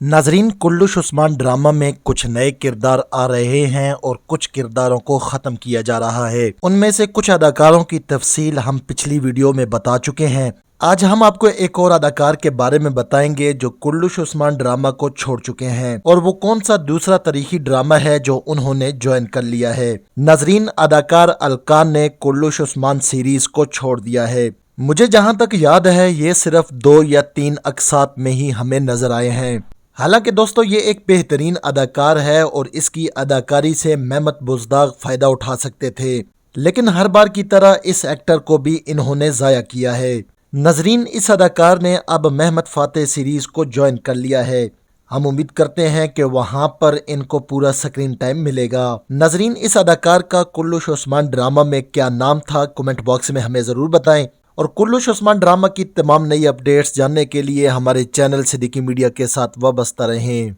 नाजरीन, कुल्लुश उस्मान ड्रामा में कुछ नए किरदार आ रहे हैं और कुछ किरदारों को ख़त्म किया जा रहा है। उनमें से कुछ अदाकारों की तफसील हम पिछली वीडियो में बता चुके हैं। आज हम आपको एक और अदाकार के बारे में बताएंगे जो कुल्लुश उस्मान ड्रामा को छोड़ चुके हैं और वो कौन सा दूसरा तारीखी ड्रामा है जो उन्होंने ज्वाइन कर लिया है। नाजरीन, अदाकार अलकान ने कुल्लुश उस्मान सीरीज को छोड़ दिया है। मुझे जहां तक याद है ये सिर्फ 2 या 3 अक़सात में ही हमें नजर आए हैं। हालांकि दोस्तों ये एक बेहतरीन अदाकार है और इसकी अदाकारी से मेहमत बुज़दाग फ़ायदा उठा सकते थे, लेकिन हर बार की तरह इस एक्टर को भी इन्होंने ज़ाया किया है। नजरीन, इस अदाकार ने अब मेहमत फ़ातेह सीरीज़ को ज्वाइन कर लिया है। हम उम्मीद करते हैं कि वहां पर इनको पूरा स्क्रीन टाइम मिलेगा। नजरीन, इस अदाकार का कुल्लुश उस्मान ड्रामा में क्या नाम था, कमेंट बॉक्स में हमें ज़रूर बताएं। और कुल्लुश उस्मान ड्रामा की तमाम नई अपडेट्स जानने के लिए हमारे चैनल सिद्दीकी मीडिया के साथ वाबस्ता रहें।